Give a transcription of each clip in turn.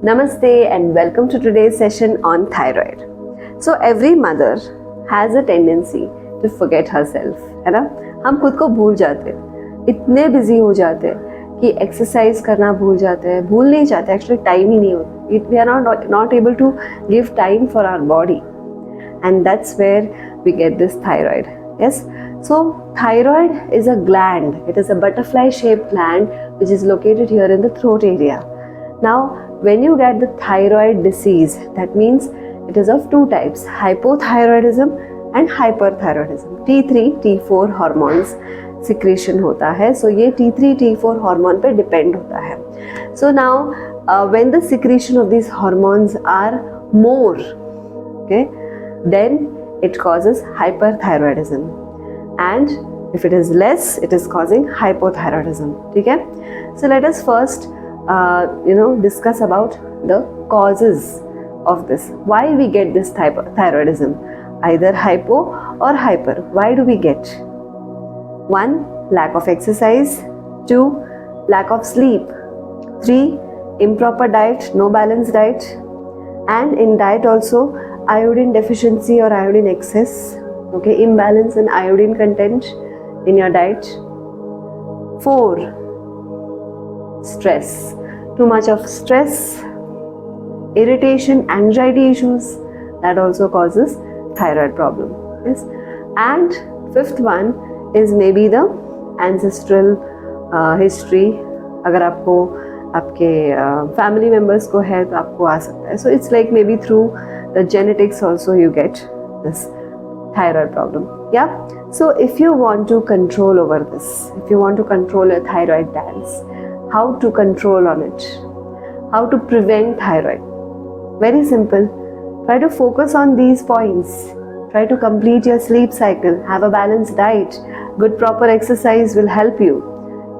Namaste and welcome to today's session on thyroid. So every mother has a tendency to forget herself, है ना? हम खुद को भूल जाते हैं, इतने बिजी हो जाते हैं कि एक्सरसाइज करना भूल जाते हैं, भूल नहीं जाते, एक्चुअली टाइम ही नहीं होता. We are not able to give time for our body, and that's where we get this thyroid. Yes. So thyroid is a gland. It is a butterfly-shaped gland which is located here in the throat area. Now, when you get the thyroid disease, that means it is of two types: hypothyroidism and hyperthyroidism. T3, T4 hormones secretion होता है. So ये T3, T4 hormone पे depend होता है. So now, when the secretion of these hormones are more, okay, then it causes hyperthyroidism, and if it is less, it is causing hypothyroidism. ठीक है? So let us first discuss about the causes of this. Why we get this thyroidism, either hypo or hyper? Why do we get? 1, lack of exercise. 2, lack of sleep. 3, improper diet, no balanced diet. And in diet also, iodine deficiency or iodine excess. Okay, imbalance in iodine content in your diet. 4, stress. Too much of stress, irritation, anxiety issues, that also causes thyroid problem. Yes. And 5th one is maybe the ancestral history. अगर आपको आपके family members को है तो आपको आ सकता है. So it's like maybe through the genetics also you get this thyroid problem. Yeah. So if you want to control over this, if you want to control your thyroid glands, how to control on it, how to prevent thyroid? Very simple. Try to focus on these points. Try to complete your sleep cycle, have a balanced diet, good proper exercise will help you.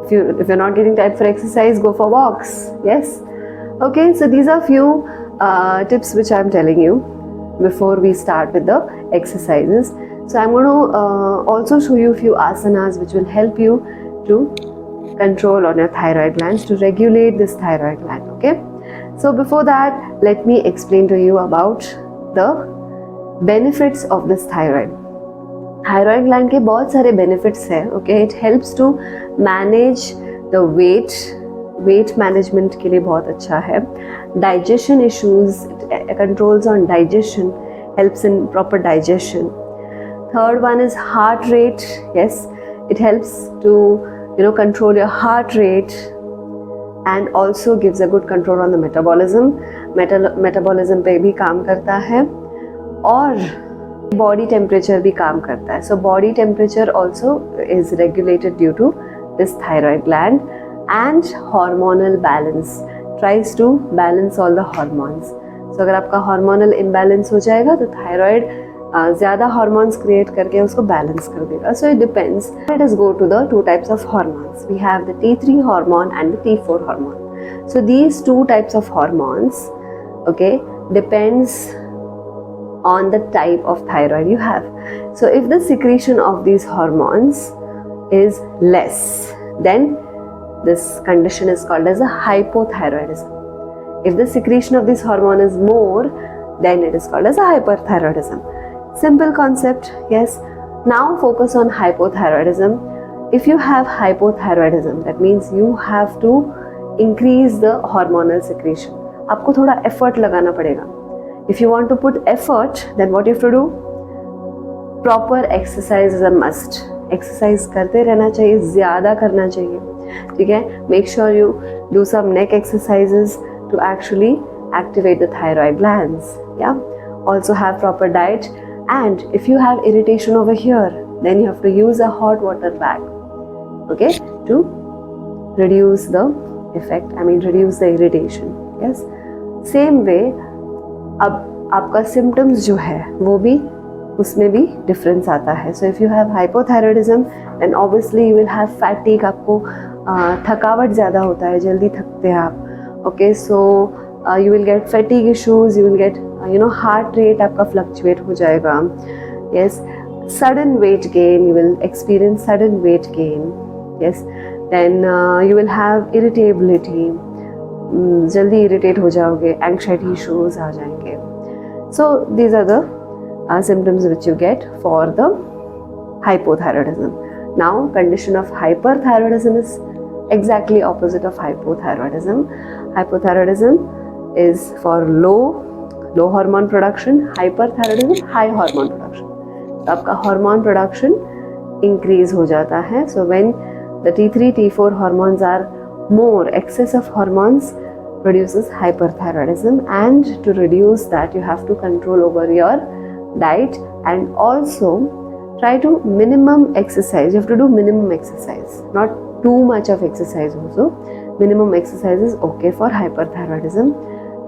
If you're not getting time for exercise, go for walks. Yes. Okay, so these are few tips which I'm telling you before we start with the exercises. So I'm going to also show you a few asanas which will help you to control on your thyroid glands, to regulate this thyroid gland. Okay, so before that, let me explain to you about the benefits of this thyroid. Thyroid gland के बहुत सारे benefits हैं. Okay, it helps to manage the weight management के लिए बहुत अच्छा है. Digestion issues, it controls on digestion, helps in proper digestion. Third one is heart rate. Yes, it helps to control your heart rate, and also gives a good control on the metabolism. Metabolism पे भी काम करता है, और body temperature भी काम करता है. So body temperature also is regulated due to this thyroid gland. And hormonal balance, tries to balance all the hormones. So अगर आपका hormonal imbalance हो जाएगा तो thyroid ज़्यादा hormones create करके उसको balance कर देगा. So it depends. Let us go to the two types of hormones. We have the T3 hormone and the T4 hormone. So these two types of hormones, okay, depends on the type of thyroid you have. So if the secretion of these hormones is less, then this condition is called as a hypothyroidism. If the secretion of this hormone is more, then it is called as a hyperthyroidism. Simple concept. Yes. Now focus on hypothyroidism. If you have hypothyroidism, that means you have to increase the hormonal secretion. आपको थोड़ा effort लगाना पड़ेगा. If you want to put effort, then what you have to do? Proper exercise is a must. Exercise करते रहना चाहिए, ज़्यादा करना चाहिए. ठीक है? Make sure you do some neck exercises to actually activate the thyroid glands. Yeah. Also have proper diet. And if you have irritation over here, then you have to use a hot water bag, okay, to reduce the effect. Reduce the irritation. Yes. Same way, अब आपका symptoms जो है वो भी उसमें भी difference आता है. So if you have hypothyroidism, then obviously you will have fatigue. आपको थकावट ज़्यादा होता है, जल्दी थकते हैं आप. Okay, so you will get fatigue issues. You will get heart rate आपका fluctuate हो जाएगा. Yes, sudden weight gain. You will experience sudden weight gain. Yes, then you will have irritability. जल्दी इरिटेट हो जाओगे, एंग्जाइटी इश्यूज आ जाएंगे. So these are the symptoms which you get for the hypothyroidism. Now, condition of hyperthyroidism is exactly opposite of hypothyroidism. Hypothyroidism is for low hormone production. Hyperthyroidism high hormone production. तो आपका hormone production increase हो जाता है. So when the T3 T4 hormones are more, excess of hormones produces hyperthyroidism, and to reduce that you have to control over your diet and also try to minimum exercise. You have to do minimum exercise, not too much of exercise also. Minimum exercise is okay for hyperthyroidism,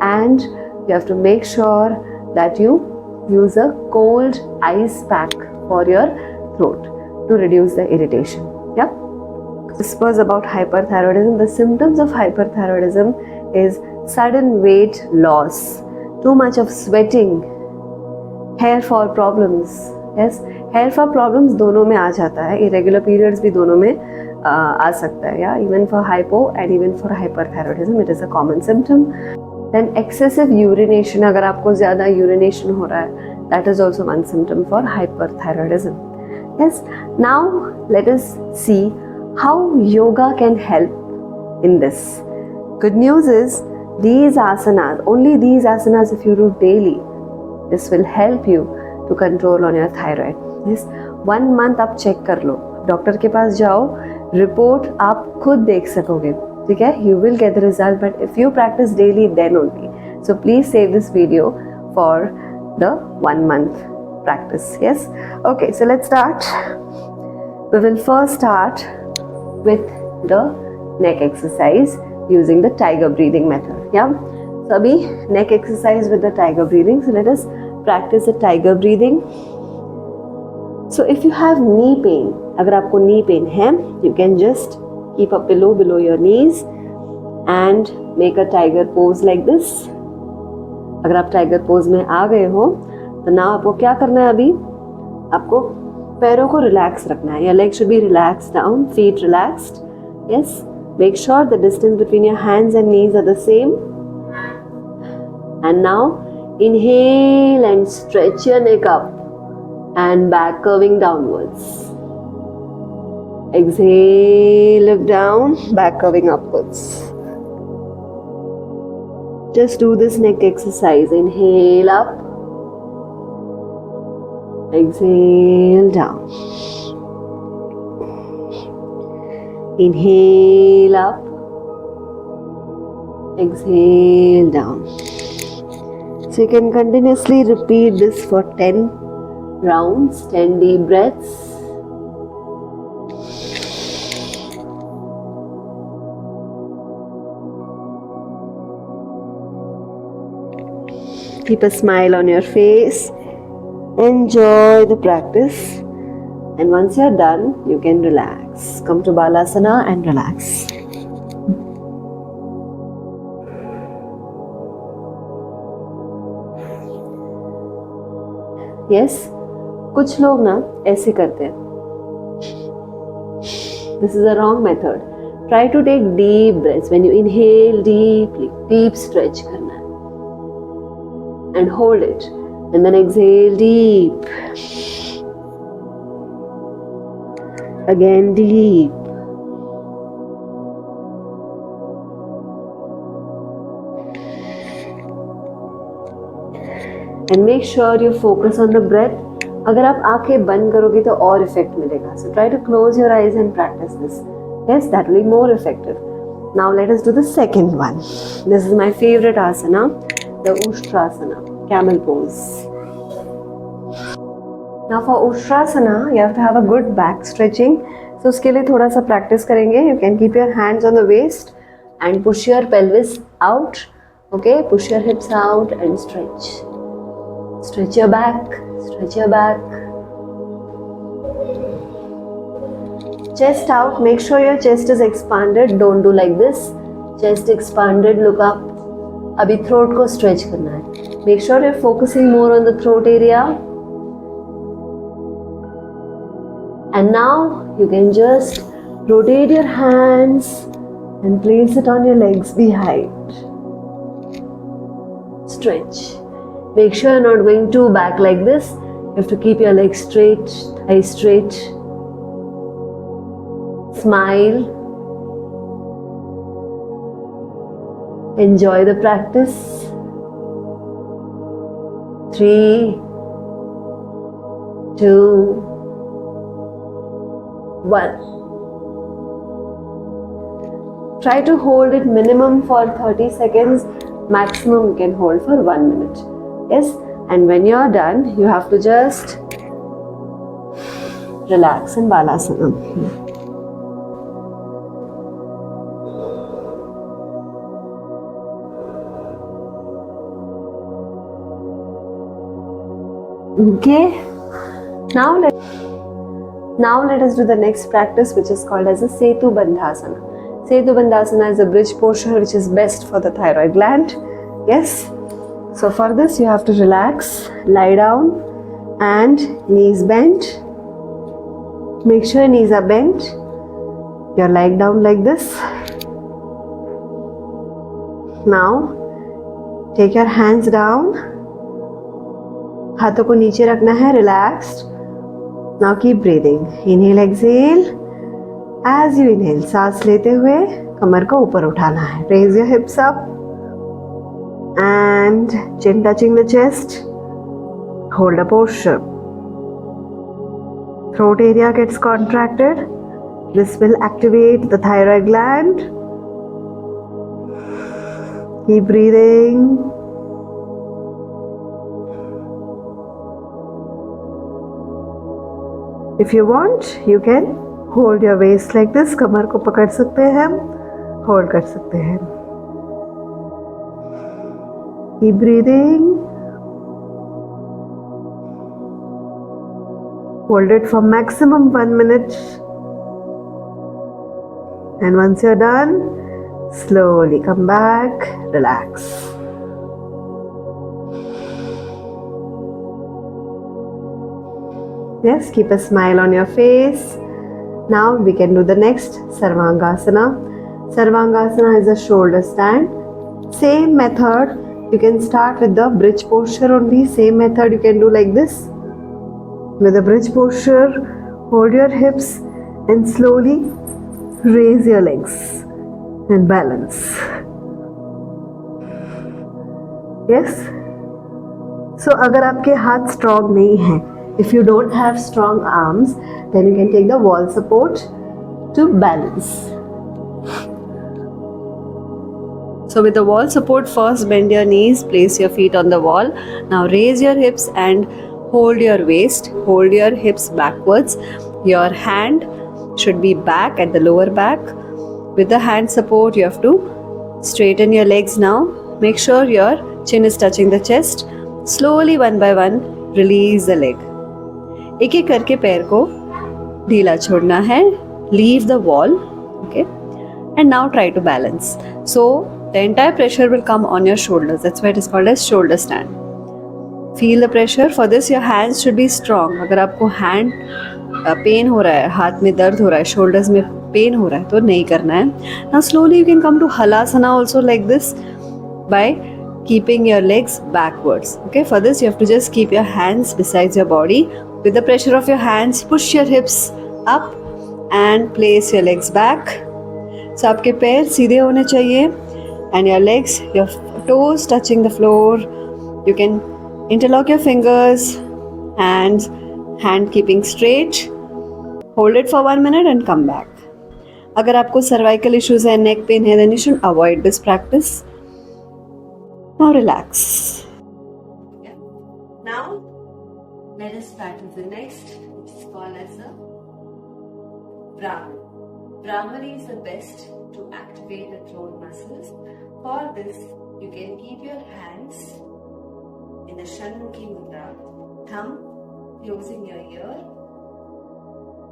and you have to make sure that you use a cold ice pack for your throat to reduce the irritation. Yeah. This was about hyperthyroidism. The symptoms of hyperthyroidism is sudden weight loss, too much of sweating, hair fall problems. Yes, hair fall problems दोनों में आ जाता है. Irregular periods भी दोनों में आ सकता है. या even for hypo and even for hyperthyroidism it is a common symptom. Then excessive urination, अगर आपको ज़्यादा यूरिनेशन हो रहा है, that is also one symptom for hyperthyroidism. Yes, now let us see how yoga can help in this. Good news is these asanas, only these asanas if you do daily, this will help you to control on your thyroid. Yes, 1 month आप check कर लो, doctor के पास जाओ, report आप खुद देख सकोगे. ठीक है, you will get the result, but if you practice daily then only. So please save this video for the 1 month practice. Yes, okay, so let's start. We will first start with the neck exercise using the tiger breathing method. Yeah. So अभी neck exercise with the tiger breathing. So let us practice the tiger breathing. So if you have knee pain, अगर आपको knee pain है, you can just keep a pillow below your knees and make a tiger pose like this. अगर आप tiger pose में आ गए हो, तो now आपको क्या करना है? अभी आपको पैरों को relax रखना है. Your legs should be relaxed down, feet relaxed. Yes. Make sure the distance between your hands and knees are the same. And now inhale and stretch your neck up and back, curving downwards. Exhale, look down, back curving upwards. Just do this neck exercise. Inhale up, exhale down. Inhale up, exhale down. So you can continuously repeat this for 10 rounds, 10 deep breaths. Keep a smile on your face. Enjoy the practice. And once you're done, you can relax. Come to Balasana and relax. Yes, कुछ लोग ना ऐसे करते हैं. This is a wrong method. Try to take deep breaths. When you inhale deeply, deep stretch करना है. And hold it. And then exhale deep. Again deep. And make sure you focus on the breath. अगर आप आंखें बंद करोगे तो और effect मिलेगा. So try to close your eyes and practice this. Yes, that will be more effective. Now let us do the second one. This is my favorite asana, the Ushtrasana, camel pose. Now for Ushtrasana, you have to have a good back stretching. So उसके लिए थोड़ा सा practice करेंगे. You can keep your hands on the waist and push your pelvis out. Okay, push your hips out and stretch. Stretch your back, stretch your back. Chest out, make sure your chest is expanded. Don't do like this. Chest expanded, look up. अभी throat को stretch करना है. Make sure you're focusing more on the throat area. And now you can just rotate your hands and place it on your legs behind. Stretch. Make sure you're not going too back like this. You have to keep your legs straight, thighs straight. Smile. Enjoy the practice. 3, 2, 1. Try to hold it minimum for 30 seconds. Maximum you can hold for 1 minute. Yes, and when you're done, you have to just relax in Balasana. Okay, now let us do the next practice, which is called as a Setu Bandhasana. Setu Bandhasana is a bridge posture which is best for the thyroid gland. Yes. So for this you have to relax, lie down and knees bent. Make sure your knees are bent. You're lying down like this. Now take your hands down. हाथों को नीचे रखना है, relaxed. Now keep breathing. Inhale, exhale. As you inhale, सांस लेते हुए कमर को ऊपर उठाना है. Raise your hips up and chin touching the chest. Hold a posture. Throat area gets contracted. This will activate the thyroid gland. Keep breathing. If you want, you can hold your waist like this. कमर को पकड़ सकते हैं हम, hold कर सकते हैं. Keep breathing. Hold it for maximum 1 minute. And once you're done, slowly come back, relax. Yes, keep a smile on your face. Now we can do the next Sarvangasana. Sarvangasana is a shoulder stand. Same method. You can start with the bridge posture only. Same method you can do like this. With the bridge posture, hold your hips and slowly raise your legs and balance. Yes. So अगर आपके हाथ strong नहीं हैं, if you don't have strong arms, then you can take the wall support to balance. So with the wall support, first bend your knees, place your feet on the wall. Now raise your hips and hold your waist, hold your hips backwards. Your hand should be back at the lower back. With the hand support, you have to straighten your legs now. Make sure your chin is touching the chest. Slowly, one by one, release the leg. एक एक करके पैर को ढीला छोड़ना है. Leave the wall, okay? And now try to balance. So the entire pressure will come on your shoulders. That's why it is called as shoulder stand. Feel the pressure. For this, your hands should be strong. अगर आपको hand pain हो रहा है, हाथ में दर्द हो रहा है, shoulders में pain हो रहा है, तो नहीं करना है. Now slowly you can come to Halasana also like this by keeping your legs backwards. Okay, for this you have to just keep your hands besides your body. With the pressure of your hands, push your hips up and place your legs back. So आपके पैर सीधे होने चाहिए and your legs, your toes touching the floor. You can interlock your fingers and hand keeping straight. Hold it for 1 minute and come back. अगर आपको cervical issues है, neck pain है, then you should avoid this practice. Now relax. Okay. Now let us practice the next, which is called as a Brahmari. Brahmari is the best to activate the throat muscles. For this, you can keep your hands in the Shanmukhi Mudra, thumb closing your ear,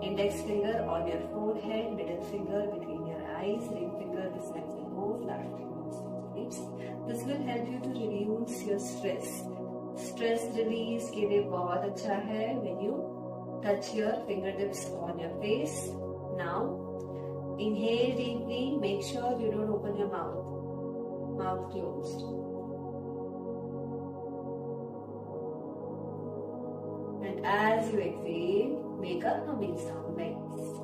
index finger on your forehead, middle finger between your eyes, ring finger beside your nose, flat finger beside your lips. This will help you to reduce your stress. Stress release के लिए बहुत अच्छा है when you touch your fingertips on your face. Now inhale deeply. Make sure you don't open your mouth. Mouth closed. And as you exhale, make a humming sound like this.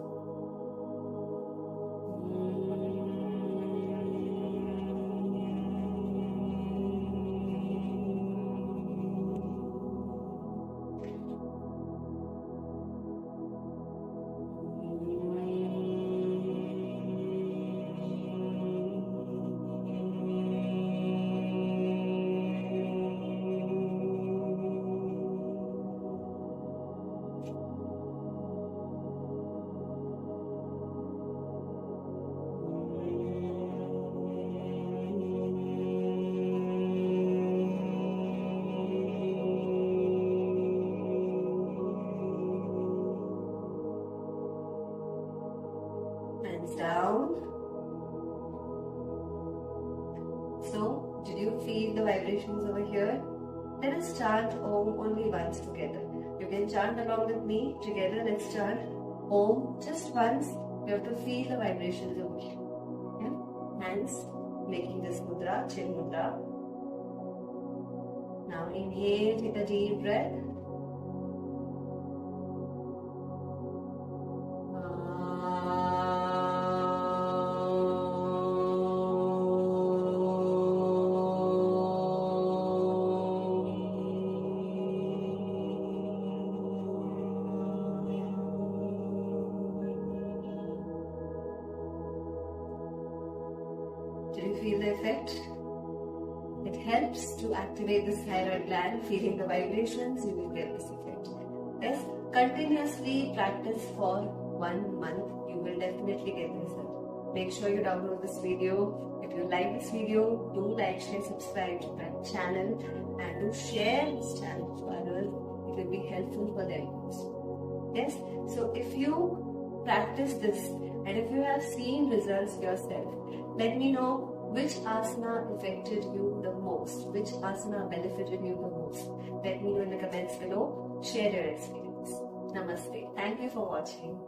Hands down. So, did you feel the vibrations over here? Let us chant Om only once together. You can chant along with me. Together, let's chant Om just once. You have to feel the vibrations over here. Yeah? Hands making this mudra, chin mudra. Now inhale, take a deep breath. Did you feel the effect? It helps to activate the thyroid gland. Feeling the vibrations, you will get this effect. Yes, continuously practice for 1 month. You will definitely get the result. Make sure you download this video. If you like this video, do like, share, subscribe to my channel, and do share this channel to others. It will be helpful for them. Yes, so if you practice this and if you have seen results yourself, let me know which asana affected you the most, which asana benefited you the most. Let me know in the comments below. Share your experience. Namaste. Thank you for watching.